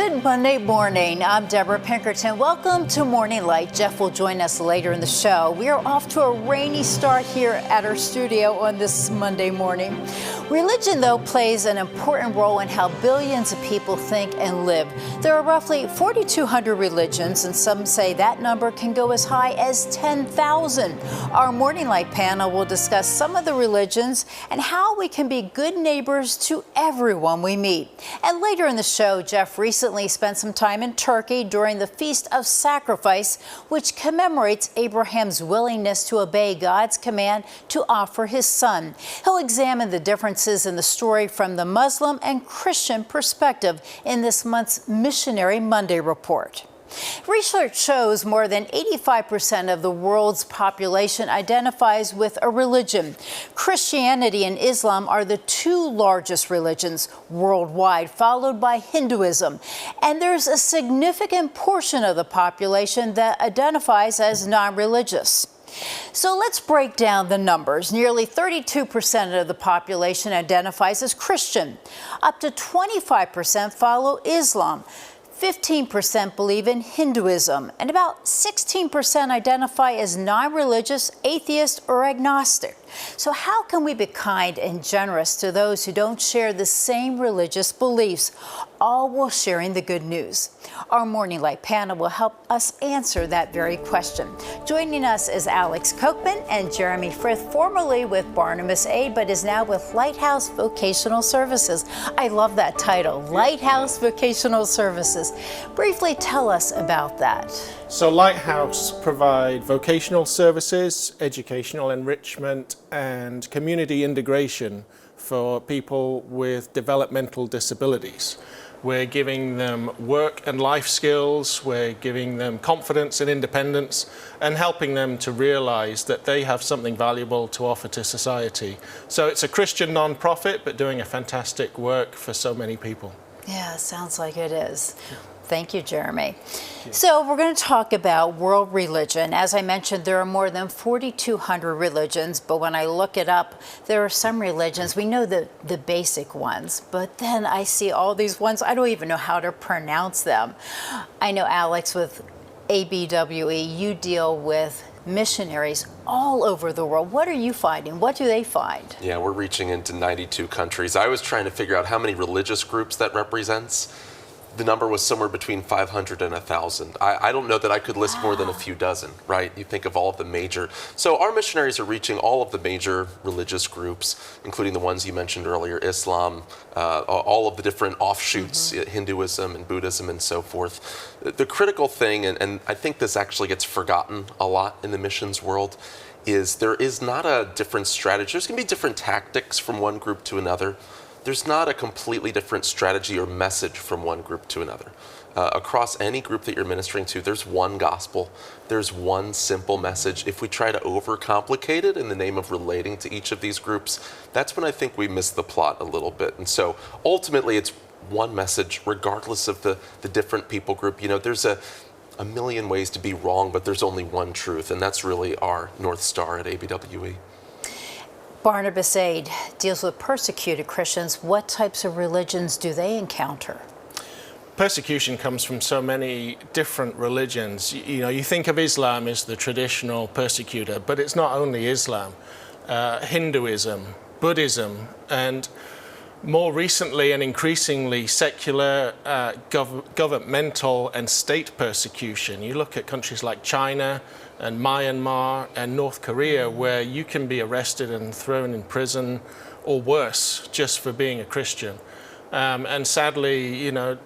Good Monday morning. I'm Debra Pinkerton. Welcome to Morning Light. Jeff will join us later in the show. We are off to a rainy start here at our studio on this Monday morning. Religion, though, plays an important role in how billions of people think and live. There are roughly 4,200 religions, and some say that number can go as high as 10,000. Our Morning Light panel will discuss some of the religions and how we can be good neighbors to everyone we meet. And later in the show, Jeff recently spent some time in Turkey during the Feast of Sacrifice, which commemorates Abraham's willingness to obey God's command to offer his son. He'll examine the differences in the story from the Muslim and Christian perspective in this month's Missionary Monday report. Research shows more than 85% of the world's population identifies with a religion. Christianity and Islam are the two largest religions worldwide, followed by Hinduism. And there's a significant portion of the population that identifies as non-religious. So let's break down the numbers. Nearly 32% of the population identifies as Christian. Up to 25% follow Islam. 15% believe in Hinduism, and about 16% identify as non-religious, atheist, or agnostic. So how can we be kind and generous to those who don't share the same religious beliefs, all while sharing the good news? Our Morning Light panel will help us answer that very question. Joining us is Alex Kocman and Jeremy Frith, formerly with Barnabas Aid, but is now with Lighthouse Vocational Services. I love that title, Lighthouse Vocational Services. Briefly tell us about that. So Lighthouse provide vocational services, educational enrichment, and community integration for people with developmental disabilities. We're giving them work and life skills, we're giving them confidence and independence, and helping them to realize that they have something valuable to offer to society. So it's a Christian non-profit, but doing a fantastic work for so many people. Yeah, sounds like it is. Thank you, Jeremy. So we're going to talk about world religion. As I mentioned, there are more than 4,200 religions, but when I look it up, there are some religions, we know the basic ones, but then I see all these ones, I don't even know how to pronounce them. I know, Alex, with ABWE, you deal with missionaries all over the world. What are you finding? What do they find? Yeah, we're reaching into 92 countries. I was trying to figure out how many religious groups that represents. The number was somewhere between 500 and 1,000. I don't know that I could list more than a few dozen, right? You think of all of the major. So our missionaries are reaching all of the major religious groups, including the ones you mentioned earlier, Islam, all of the different offshoots, Hinduism and Buddhism and so forth. The critical thing, and I think this actually gets forgotten a lot in the missions world, is there is not a different strategy. There's going to be different tactics from one group to another. There's not a completely different strategy or message from one group to another. Across any group that you're ministering to, there's one gospel, there's one simple message. If we try to overcomplicate it in the name of relating to each of these groups, that's when I think we miss the plot a little bit. And so ultimately it's one message, regardless of the different people group. You know, there's a million ways to be wrong, but there's only one truth, and that's really our North Star at ABWE. Barnabas Aid deals with persecuted Christians. What types of religions do they encounter? Persecution comes from so many different religions. You know, you think of Islam as the traditional persecutor, but it's not only Islam. Hinduism, Buddhism, and more recently and increasingly secular governmental and state persecution. You look at countries like China and Myanmar and North Korea, where you can be arrested and thrown in prison or worse just for being a Christian. And sadly, you know,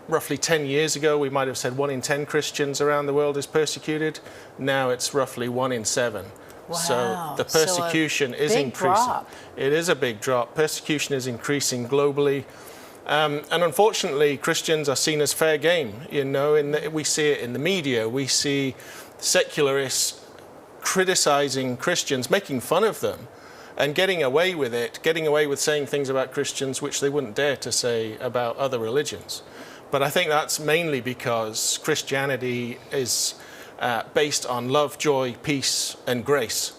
roughly 10 years ago, we might have said 1 in 10 Christians around the world is persecuted. Now it's roughly 1 in 7. Wow. So the persecution is increasing. Drop. It is a big drop. Persecution is increasing globally. And unfortunately, Christians are seen as fair game. You know, we see it in the media. We see secularists criticizing Christians, making fun of them, and getting away with it, getting away with saying things about Christians which they wouldn't dare to say about other religions. But I think that's mainly because Christianity is based on love, joy, peace, and grace.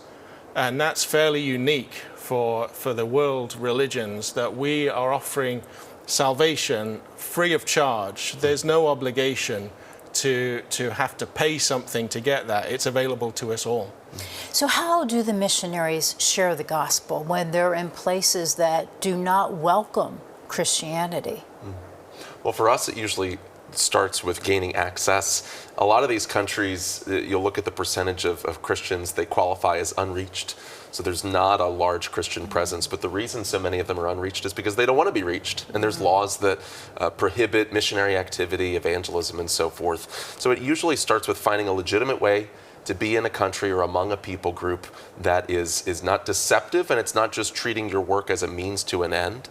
And that's fairly unique for the world religions, that we are offering salvation free of charge. There's no obligation to have to pay something to get that. It's available to us all. So how do the missionaries share the gospel when they're in places that do not welcome Christianity? Well, for us, it usually starts with gaining access. A lot of these countries, you'll look at the percentage of Christians, they qualify as unreached. So there's not a large Christian presence, but the reason so many of them are unreached is because they don't want to be reached. And there's laws that prohibit missionary activity, evangelism, and so forth. So it usually starts with finding a legitimate way to be in a country or among a people group that is not deceptive, and it's not just treating your work as a means to an end,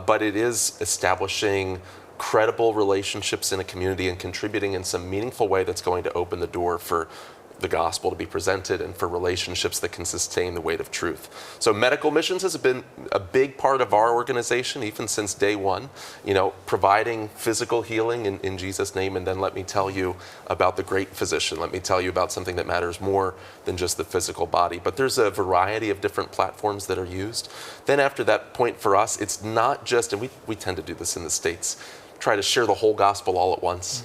but it is establishing credible relationships in a community and contributing in some meaningful way that's going to open the door for the gospel to be presented and for relationships that can sustain the weight of truth. So medical missions has been a big part of our organization, even since day one, providing physical healing in Jesus' name. And then let me tell you about the great physician. Let me tell you about something that matters more than just the physical body. But there's a variety of different platforms that are used. Then after that point for us, it's not just, and we tend to do this in the States, try to share the whole gospel all at once,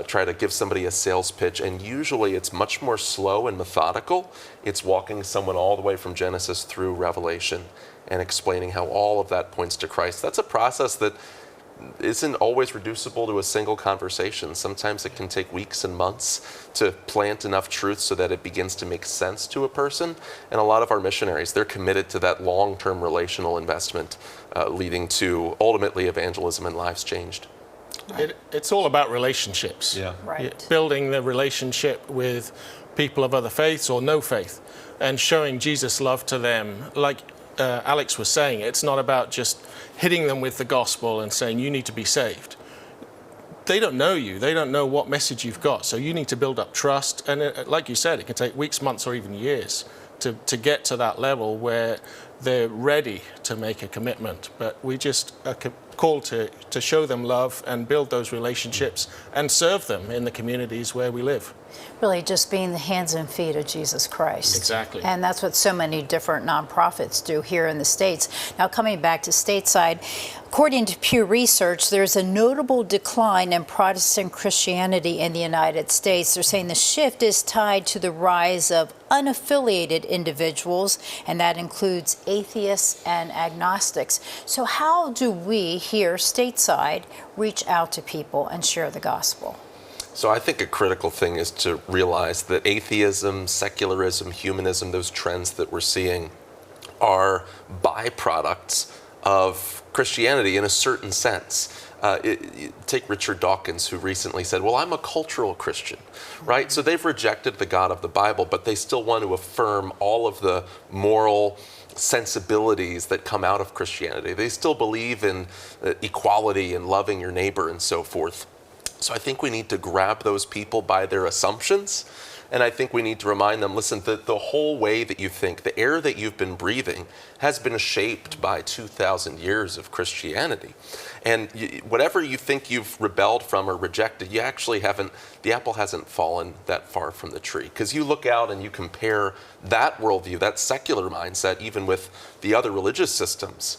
try to give somebody a sales pitch, and usually it's much more slow and methodical. It's walking someone all the way from Genesis through Revelation and explaining how all of that points to Christ. That's a process that isn't always reducible to a single conversation. Sometimes it can take weeks and months to plant enough truth so that it begins to make sense to a person. And a lot of our missionaries, they're committed to that long-term relational investment, leading to ultimately evangelism and lives changed. It's all about relationships. Yeah. Right. Building the relationship with people of other faiths or no faith and showing Jesus' love to them. Like Alex was saying, it's not about just hitting them with the gospel and saying you need to be saved. They don't know you. They don't know what message you've got. So you need to build up trust. And like you said, it can take weeks, months, or even years to get to that level where they're ready to make a commitment. But we just are called to show them love and build those relationships and serve them in the communities where we live. Really just being the hands and feet of Jesus Christ. Exactly. And that's what so many different nonprofits do here in the States. Now, coming back to stateside, according to Pew Research, there's a notable decline in Protestant Christianity in the United States. They're saying the shift is tied to the rise of unaffiliated individuals, and that includes atheists and agnostics. So how do we here stateside reach out to people and share the gospel? So I think a critical thing is to realize that atheism, secularism, humanism, those trends that we're seeing are byproducts of Christianity in a certain sense. Take Richard Dawkins, who recently said, well, I'm a cultural Christian, right? So they've rejected the God of the Bible, but they still want to affirm all of the moral sensibilities that come out of Christianity. They still believe in equality and loving your neighbor and so forth. So I think we need to grab those people by their assumptions, and I think we need to remind them, listen, the whole way that you think, the air that you've been breathing has been shaped by 2,000 years of Christianity. And whatever you think you've rebelled from or rejected, you actually haven't, the apple hasn't fallen that far from the tree. Because you look out and you compare that worldview, that secular mindset, even with the other religious systems,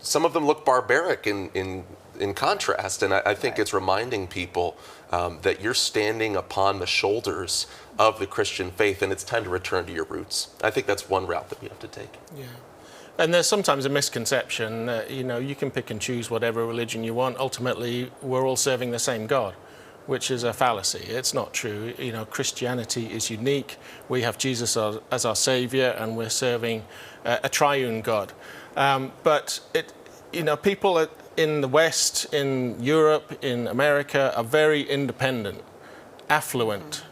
some of them look barbaric in contrast, and I think it's reminding people that you're standing upon the shoulders of the Christian faith, and it's time to return to your roots. I think that's one route that we have to take. Yeah. And there's sometimes a misconception that, you can pick and choose whatever religion you want. Ultimately, we're all serving the same God, which is a fallacy. It's not true. Christianity is unique. We have Jesus as our Savior, and we're serving a triune God. But people in the West, in Europe, in America, are very independent, affluent,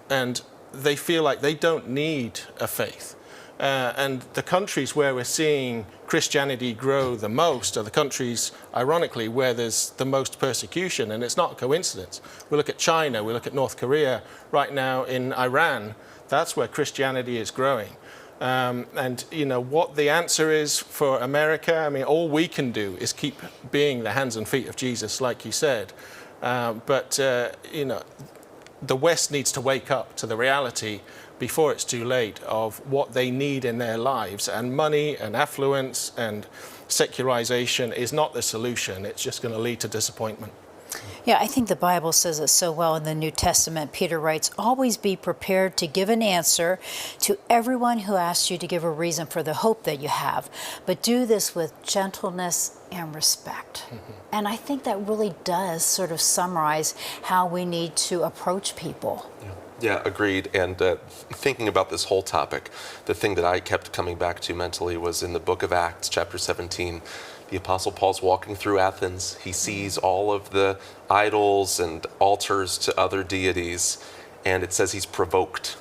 and they feel like they don't need a faith. And the countries where we're seeing Christianity grow the most are the countries, ironically, where there's the most persecution, and it's not a coincidence. We look at China, we look at North Korea, right now in Iran, that's where Christianity is growing. And what the answer is for America, all we can do is keep being the hands and feet of Jesus, like you said. But the West needs to wake up to the reality before it's too late of what they need in their lives. And money and affluence and secularization is not the solution. It's just going to lead to disappointment. Yeah, I think the Bible says it so well in the New Testament. Peter writes, always be prepared to give an answer to everyone who asks you to give a reason for the hope that you have, but do this with gentleness and respect. And I think that really does sort of summarize how we need to approach people. Yeah, agreed. And thinking about this whole topic, the thing that I kept coming back to mentally was in the book of Acts, chapter 17. The Apostle Paul's walking through Athens. He sees all of the idols and altars to other deities, and it says he's provoked.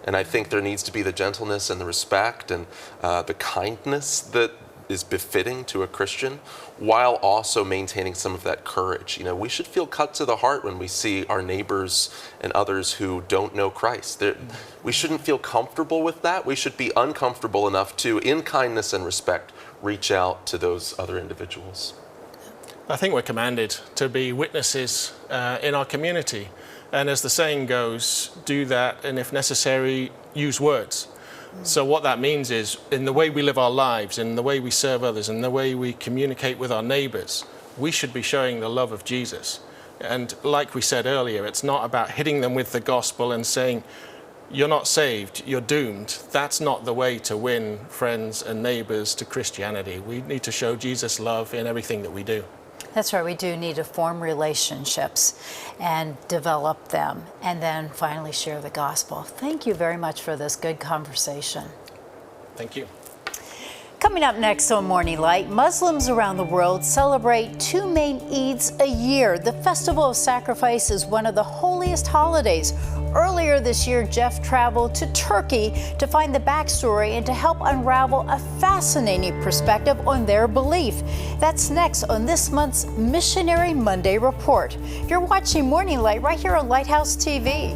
And I think there needs to be the gentleness and the respect and the kindness that is befitting to a Christian, while also maintaining some of that courage. You know, we should feel cut to the heart when we see our neighbors and others who don't know Christ. We shouldn't feel comfortable with that. We should be uncomfortable enough to, in kindness and respect, reach out to those other individuals. I think we're commanded to be witnesses in our community. And as the saying goes, do that, and if necessary, use words. So what that means is, in the way we live our lives, in the way we serve others, in the way we communicate with our neighbors, we should be showing the love of Jesus. And like we said earlier, it's not about hitting them with the gospel and saying, you're not saved, you're doomed. That's not the way to win friends and neighbors to Christianity. We need to show Jesus' love in everything that we do. That's right, we do need to form relationships and develop them, and then finally share the gospel. Thank you very much for this good conversation. Thank you. Coming up next on Morning Light, Muslims around the world celebrate two main Eids a year. The Festival of Sacrifice is one of the holiest holidays. Earlier this year, Jeff traveled to Turkey to find the backstory and to help unravel a fascinating perspective on their belief. That's next on this month's Missionary Monday Report. You're watching Morning Light right here on Lighthouse TV.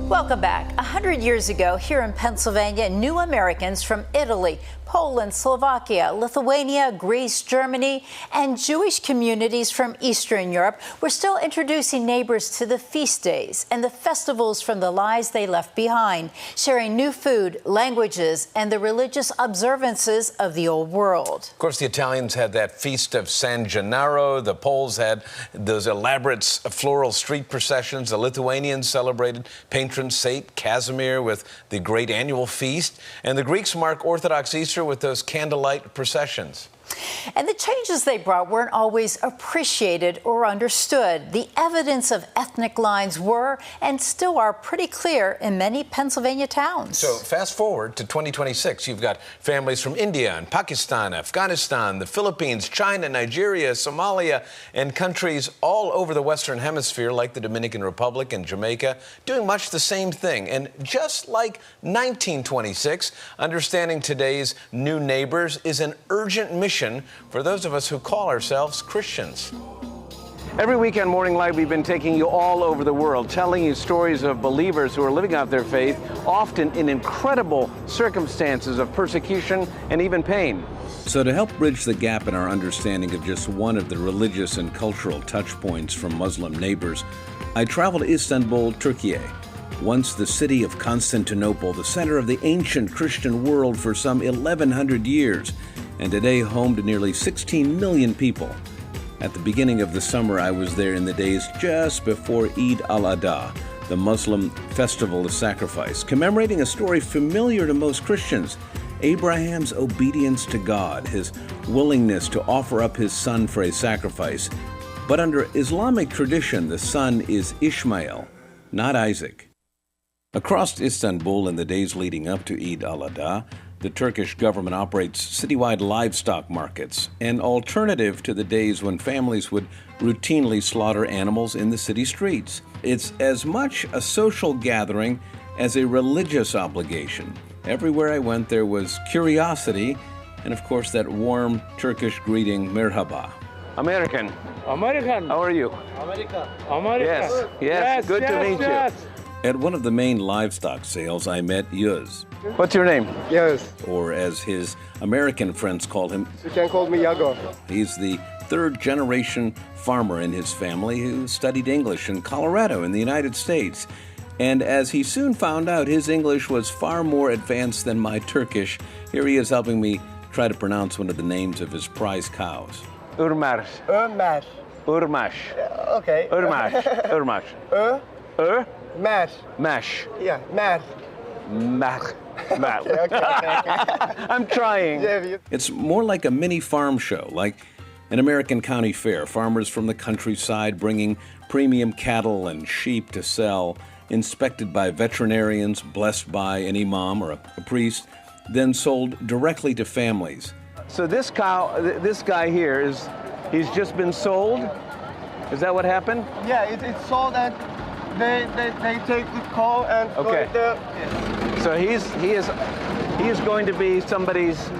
Welcome back. 100 years ago, here in Pennsylvania, new Americans from Italy, Poland, Slovakia, Lithuania, Greece, Germany, and Jewish communities from Eastern Europe were still introducing neighbors to the feast days and the festivals from the lives they left behind, sharing new food, languages, and the religious observances of the old world. Of course, the Italians had that feast of San Gennaro. The Poles had those elaborate floral street processions. The Lithuanians celebrated patron Saint Casimir with the great annual feast. And the Greeks mark Orthodox Easter with those candlelight processions. And the changes they brought weren't always appreciated or understood. The evidence of ethnic lines were and still are pretty clear in many Pennsylvania towns. So fast forward to 2026. You've got families from India and Pakistan, Afghanistan, the Philippines, China, Nigeria, Somalia, and countries all over the Western Hemisphere like the Dominican Republic and Jamaica doing much the same thing. And just like 1926, understanding today's new neighbors is an urgent mission for those of us who call ourselves Christians. Every week on Morning Light, we've been taking you all over the world, telling you stories of believers who are living out their faith, often in incredible circumstances of persecution and even pain. So to help bridge the gap in our understanding of just one of the religious and cultural touch points from Muslim neighbors, I traveled to Istanbul, Turkey. Once the city of Constantinople, the center of the ancient Christian world for some 1,100 years, and today home to nearly 16 million people. At the beginning of the summer, I was there in the days just before Eid Al-Adha, the Muslim festival of sacrifice, commemorating a story familiar to most Christians, Abraham's obedience to God, his willingness to offer up his son for a sacrifice. But under Islamic tradition, the son is Ishmael, not Isaac. Across Istanbul in the days leading up to Eid Al-Adha, the Turkish government operates citywide livestock markets, an alternative to the days when families would routinely slaughter animals in the city streets. It's as much a social gathering as a religious obligation. Everywhere I went, there was curiosity and, of course, that warm Turkish greeting, merhaba. American. American. How are you? America. Yes. Good to meet you. At one of the main livestock sales, I met Yuz, What's your name? Yes. or as his American friends call him, You can call me Yago. he's the third-generation farmer in his family who studied English in Colorado in the United States. And as he soon found out, his English was far more advanced than my Turkish. Here he is helping me try to pronounce one of the names of his prize cows. Urmash. Mash. Urmash. Okay. Urmash. Urmash. Mash. Mash. Yeah, mash. Mash. Mash. Okay. I'm trying. It's more like a mini farm show, like an American county fair. Farmers from the countryside bringing premium cattle and sheep to sell, inspected by veterinarians, blessed by an imam or a priest, then sold directly to families. So this cow, this guy here he's just been sold? Is that what happened? Yeah, it's sold and they take the cow and Okay. go there. So he is going to be somebody's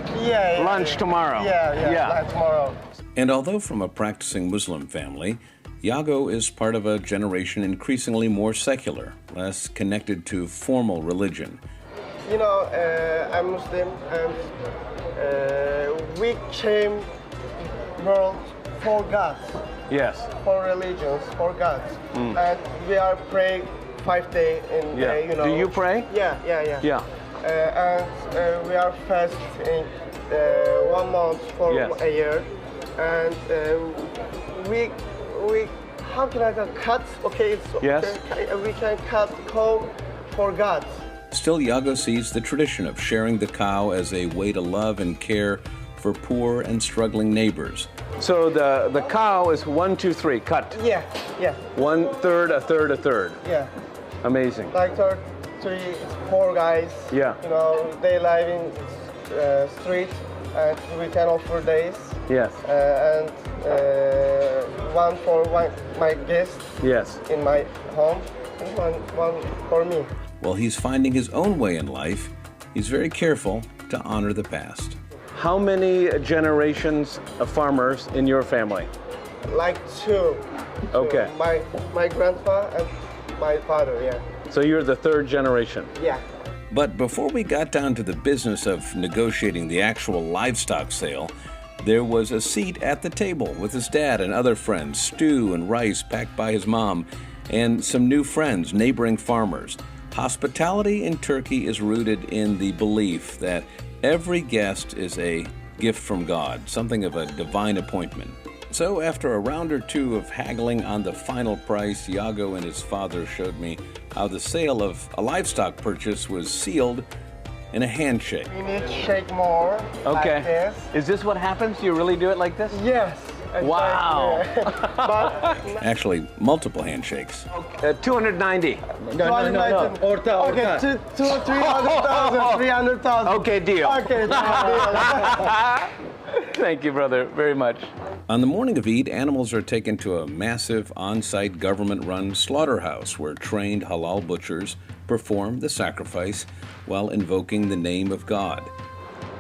lunch tomorrow. Yeah, like tomorrow. And although from a practicing Muslim family, Yago is part of a generation increasingly more secular, less connected to formal religion. You know, I'm Muslim and we came world for God, Yes. for religions, for God. And we are praying 5 days in Yeah. day, you know. Do you pray? Yeah. Yeah. And we are fasting 1 month for Yes. a year. And we how can I cut? Okay, it's Yes. okay. We can cut cow for God. Still, Yago sees the tradition of sharing the cow as a way to love and care for poor and struggling neighbors. So the cow is 1, 2, 3, cut. Yeah. 1 third, a third, a third. Yeah. Amazing. Like 3, 4 guys. Yeah. You know, they live in street and we can offer days. Yes. And one for my guests Yes. in my home and one for me. While he's finding his own way in life, he's very careful to honor the past. How many generations of farmers in your family? Like 2. Okay. My grandpa and my father, yeah. So you're the third generation. Yeah. But before we got down to the business of negotiating the actual livestock sale, there was a seat at the table with his dad and other friends, stew and rice packed by his mom, and some new friends, neighboring farmers. Hospitality in Turkey is rooted in the belief that every guest is a gift from God, something of a divine appointment. So after a round or two of haggling on the final price, Yago and his father showed me how the sale of a livestock purchase was sealed in a handshake. We need to shake more. Okay. Like this. Is this what happens? You really do it like this? Yes. Wow. But Actually, multiple handshakes. 290. No. Okay, 300,000. 300,000. Okay, deal. Okay, deal. Thank you, brother, very much. On the morning of Eid, animals are taken to a massive on-site government-run slaughterhouse where trained halal butchers perform the sacrifice while invoking the name of God.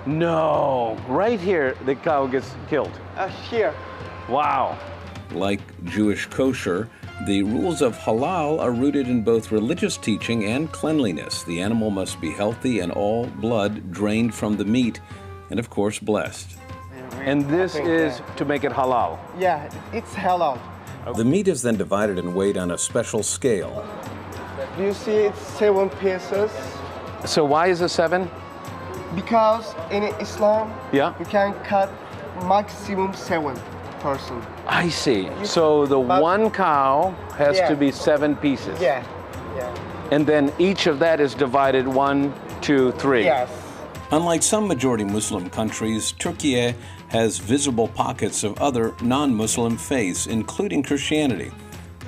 No, right here the cow gets killed. Here. Wow. Like Jewish kosher, the rules of halal are rooted in both religious teaching and cleanliness. The animal must be healthy and all blood drained from the meat, and of course blessed. And this is to make it halal. Yeah, it's halal. The meat is then divided and weighed on a special scale. Do you see it's 7 pieces? So why is it 7? Because in Islam, Yeah. you can cut maximum 7 person. I see. So the But- one cow has Yeah. to be 7 pieces. Yeah. And then each of that is divided 1, 2, 3. Yes. Unlike some majority Muslim countries, Turkey has visible pockets of other non-Muslim faiths, including Christianity.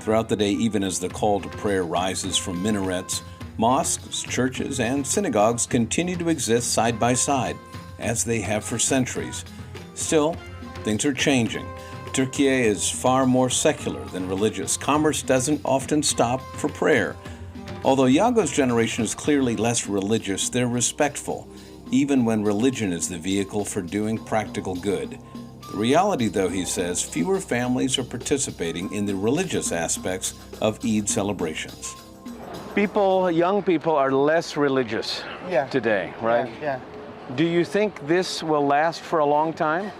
Throughout the day, even as the call to prayer rises from minarets, mosques, churches, and synagogues continue to exist side by side, as they have for centuries. Still, things are changing. Turkey is far more secular than religious. Commerce doesn't often stop for prayer. Although Yago's generation is clearly less religious, they're respectful, even when religion is the vehicle for doing practical good. The reality, though, he says, fewer families are participating in the religious aspects of Eid celebrations. Young people are less religious Yeah. today, right? Yeah. Do you think this will last for a long time?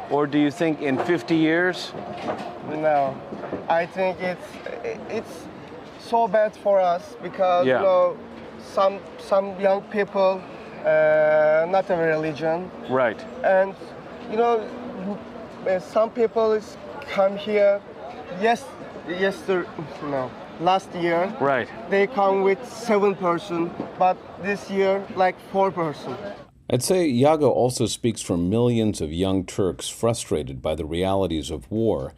Or do you think in 50 years? No, I think it's so bad for us because Yeah. you know some young people not have a religion, Right. and you know some people come here. Last year Right. they come with 7 person, but this year like 4 person. I'd say Yago also speaks for millions of young Turks frustrated by the realities of war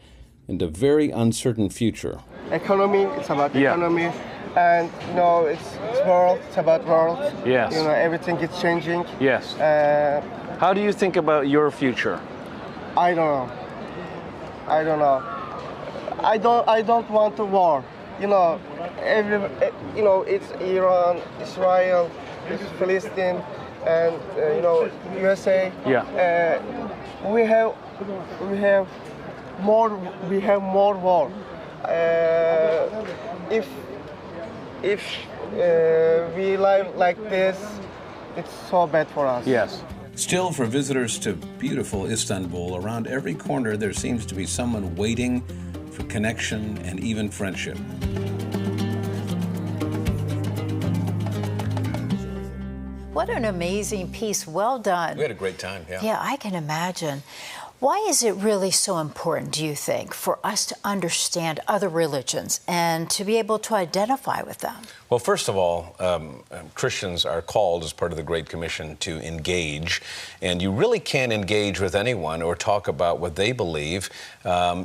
and a very uncertain future. Economy, it's about Yeah. economy, and you know it's world, it's about world. Yes. You know everything is changing. Yes. Uh, How do you think about your future? I don't know. I don't want a war. You know, it's Iran, Israel, it's Palestine, and you know USA. Yeah. We have more war. If we live like this, it's so bad for us. Yes. Still, for visitors to beautiful Istanbul, around every corner there seems to be someone waiting for connection and even friendship. What an amazing piece. Well done. We had a great time, yeah. Yeah, I can imagine. Why is it really so important, do you think, for us to understand other religions and to be able to identify with them? Well, first of all, Christians are called as part of the Great Commission to engage, and you really can't engage with anyone or talk about what they believe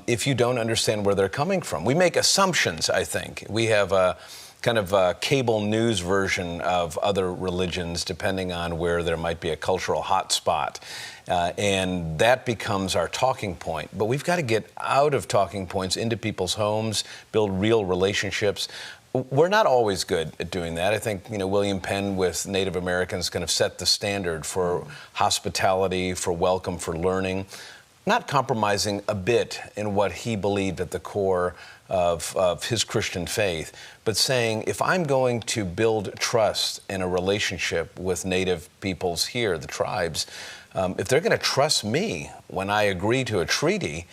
if you don't understand where they're coming from. We make assumptions, I think. We have a kind of a cable news version of other religions, depending on where there might be a cultural hot spot. And that becomes our talking point. But we've got to get out of talking points into people's homes, build real relationships. We're not always good at doing that. I think, William Penn with Native Americans kind of set the standard for hospitality, for welcome, for learning, not compromising a bit in what he believed at the core of his Christian faith, but saying, if I'm going to build trust in a relationship with Native peoples here, the tribes, if they're going to trust me when I agree to a treaty,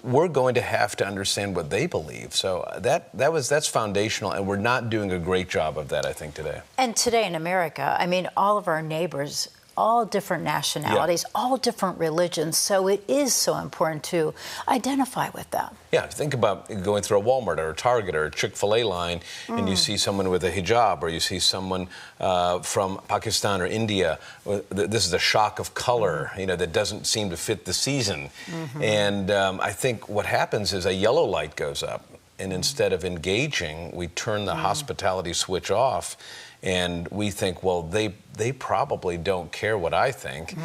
we're going to have to understand what they believe. So that's foundational, and we're not doing a great job of that, I think, today. And today in America, I mean, all of our neighbors, all different nationalities, all different religions. So it is so important to identify with them. Yeah, think about going through a Walmart or a Target or a Chick-fil-A line and you see someone with a hijab, or you see someone from Pakistan or India. This is a shock of color, that doesn't seem to fit the season. And I think what happens is a yellow light goes up, and instead of engaging, we turn the hospitality switch off. And we think, well, they probably don't care what I think.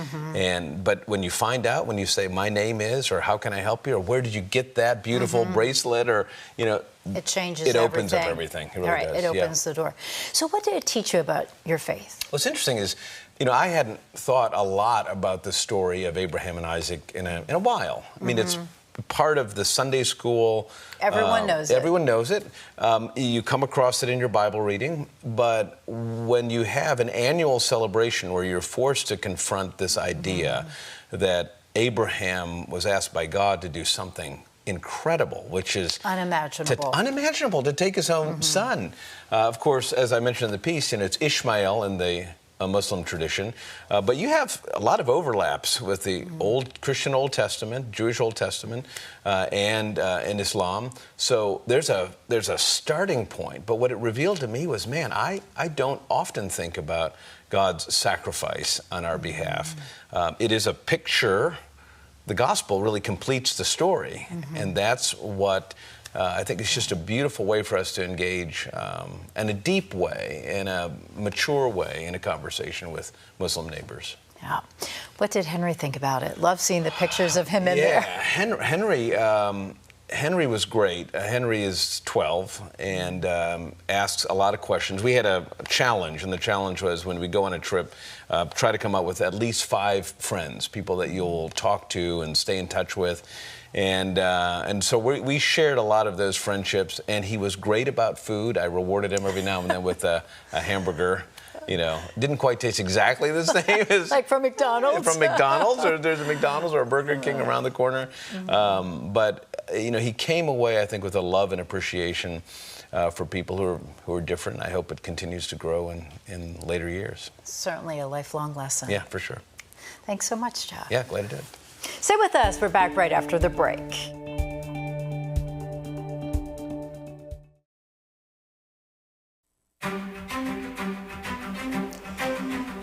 But when you find out, when you say, my name is, or how can I help you, or where did you get that beautiful bracelet, or, it changes it opens everything. up everything. It really All right, does. it opens the door. So what did it teach you about your faith? What's interesting is, I hadn't thought a lot about the story of Abraham and Isaac in a while. I mean, it's part of the Sunday school. Everyone knows it. Everyone knows it. You come across it in your Bible reading, but when you have an annual celebration where you're forced to confront this idea that Abraham was asked by God to do something incredible, which is unimaginable to take his own son. Of course, as I mentioned in the piece, it's Ishmael in the Muslim tradition, but you have a lot of overlaps with the old Christian Old Testament, Jewish Old Testament, and in Islam. So there's a starting point. But what it revealed to me was, man, I don't often think about God's sacrifice on our behalf. It is a picture. The gospel really completes the story, and that's what I think it's just a beautiful way for us to engage in a deep way, in a mature way, in a conversation with Muslim neighbors. Yeah. What did Henry think about it? Love seeing the pictures of him in there. Henry was great. Henry is 12 and asks a lot of questions. We had a challenge, and the challenge was, when we go on a trip, try to come up with at least 5 friends, people that you'll talk to and stay in touch with. And so we shared a lot of those friendships, and he was great about food. I rewarded him every now and then with a hamburger. you know, didn't quite taste exactly the same as like from McDonald's. From McDonald's, or there's a McDonald's or a Burger King around the corner. But you know, he came away, I think, with a love and appreciation for people who are different. I hope it continues to grow in later years. Certainly a lifelong lesson. Yeah, for sure. Thanks so much, Jeff. Yeah, glad it did. Stay with us. We're back right after the break.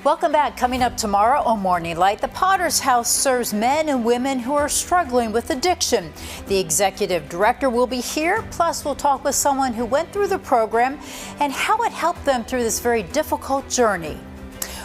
Welcome back. Coming up tomorrow on Morning Light, the Potter's House serves men and women who are struggling with addiction. The executive director will be here, plus we'll talk with someone who went through the program and how it helped them through this very difficult journey.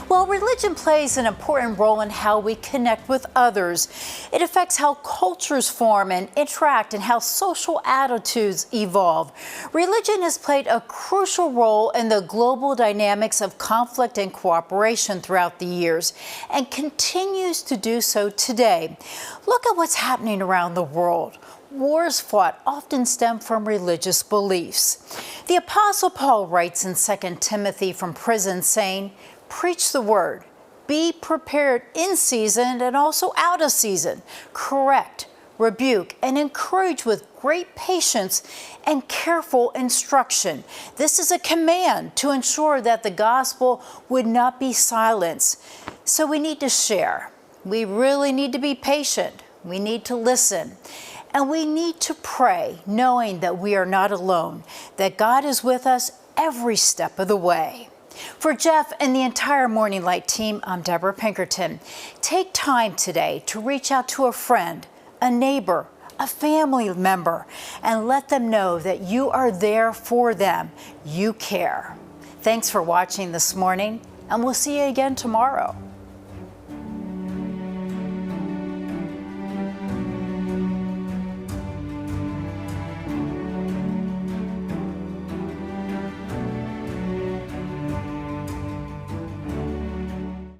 Well, religion plays an important role in how we connect with others. It affects how cultures form and interact and how social attitudes evolve. Religion has played a crucial role in the global dynamics of conflict and cooperation throughout the years and continues to do so today. Look at what's happening around the world. Wars fought often stem from religious beliefs. The Apostle Paul writes in 2 Timothy from prison saying, "Preach the word, be prepared in season and also out of season, correct, rebuke, and encourage with great patience and careful instruction." This is a command to ensure that the gospel would not be silenced. So we need to share. We really need to be patient. We need to listen. And we need to pray, knowing that we are not alone, that God is with us every step of the way. For Jeff and the entire Morning Light team, I'm Debra Pinkerton. Take time today to reach out to a friend, a neighbor, a family member, and let them know that you are there for them. You care. Thanks for watching this morning, and we'll see you again tomorrow.